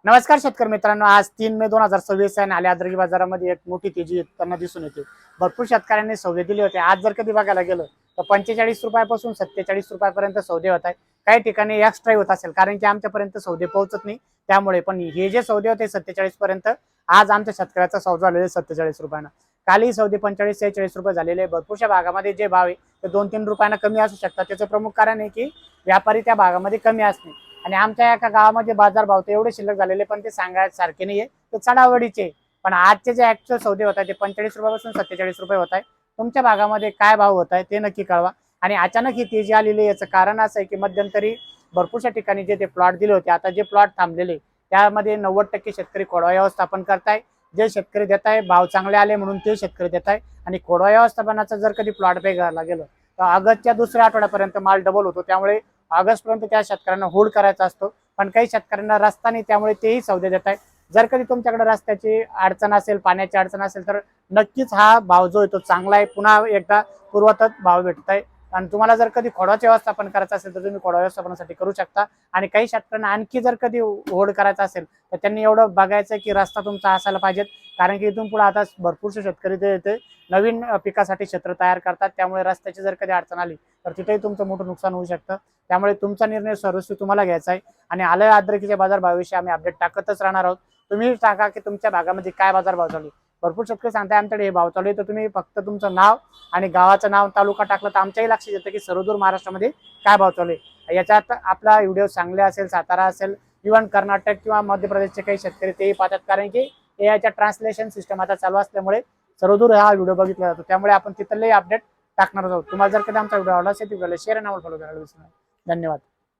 नमस्कार शेतकरी मित्रांनो, आज 3 मे 2026 आहे. आले अद्रक बाजारामध्ये एक मोठी तेजी येताना दिसून येते. भरपूर शेतकऱ्यांनी सौदे दिले होते. आज जर कधी बघायला गेलं तर 45 रुपयापासून 47 रुपयापर्यंत सौदे होत आहे. काही ठिकाणी एक्स्ट्रा होत असेल, कारण की आमच्यापर्यंत सौदे पोहोचत नाही. त्यामुळे पण हे जे सौदे होते 47 पर्यंत, आज आमच्या शेतकऱ्याचा सौदा झालेला 47 रुपयानं. कालही सौदे 45-46 रुपये झालेले. भरपूरशा भागामध्ये जे भाव आहे ते 2-3 रुपयानं कमी असू शकतात. त्याचं प्रमुख कारण आहे की व्यापारी त्या भागामध्ये कमी असणे, आणि आमच्या एका गावामध्ये बाजार भाव तर एवढे शिल्लक झालेले, पण ते सांगायसारखे नाहीये, ते चढावडीचे. पण आजचे जे ऍक्च्युअल सौदे होत आहे ते 45 रुपयापासून 47 रुपये होत आहे. तुमच्या भागामध्ये काय भाव होत आहे ते नक्की कळवा. आणि अचानक ही तेजी आलेली, याचं कारण असं आहे की मध्यंतरी भरपूरशा ठिकाणी जे ते प्लॉट दिले होते, आता जे प्लॉट थांबलेले त्यामध्ये 90% शेतकरी खोडवा व्यवस्थापन करताय. जे शेतकरी देत आहे भाव चांगले आले म्हणून ते शेतकरी देत आहे. आणि खोडवा व्यवस्थापनाचा जर कधी प्लॉट पे घ्यायला गेलं तर ऑगस्टच्या दुसऱ्या आठवड्यापर्यंत माल डबल होतो. त्यामुळे ऑगस्ट पर्यंत त्या शेतकऱ्यांना होल्ड करायचा असतो. पण काही शेतकऱ्यांना रस्ता नाही, त्यामुळे तेही सौदे देत आहे. जर कधी तुमच्याकडे रस्त्याची अडचण असेल, पाण्याची अडचण असेल, तर नक्कीच हा भाव जो आहे तो चांगला आहे. पुन्हा एकदा पूर्वतच भाव भेटत आहे. आणि तुम्हाला जर कधी खोडवाचे व्यवस्थापन करायचं असेल तर तुम्ही खोडवा व्यवस्थापनासाठी करू शकता. आणि काही शेतकऱ्यांना आणखी जर कधी होल्ड करायचं असेल तर त्यांनी एवढं बघायचं की रस्ता तुमचा असायला पाहिजे. कारण की इथून पुढे आता भरपूरसे शेतकरी ते नवीन पिकासाठी क्षेत्र तयार करतात. त्यामुळे रस्त्याची जर कधी अडचण आली तर तिथेही तुमचं मोठं नुकसान होऊ शकतं. त्यामुळे तुमचा निर्णय सर्वस्वी तुम्हाला घ्यायचा आहे. आणि आलं अद्रकीच्या बाजारभावाविषयी आम्ही अपडेट टाकतच राहणार आहोत. तुम्ही टाका की तुमच्या भागामध्ये काय बाजारभाव चालू आहे. भरपूर शेतकरी सांगताय आमच्याकडे हे भाव चालू आहे, तर तुम्ही फक्त तुमचं नाव आणि गावाचं नाव, तालुका टाकलं तर आमच्याही लक्षात येतं की सर्वदूर महाराष्ट्रामध्ये काय भाव चालू आहे. याच्यात आपला व्हिडिओ सांगली असेल, सातारा असेल, इव्हन कर्नाटक किंवा मध्य प्रदेशचे काही शेतकरी तेही पाहतात. कारण की याच्या ट्रान्सलेशन सिस्टम आता चालू असल्यामुळे सर्वदूर हा व्हिडिओ बघितला जातो. त्यामुळे आपण तिथले अपडेट टाकणार आहोत. तुम्हाला जर कधी आमचा व्हिडिओ आवडला असेल तर शेअर आणि फॉलो करायला विसरू नका. धन्यवाद.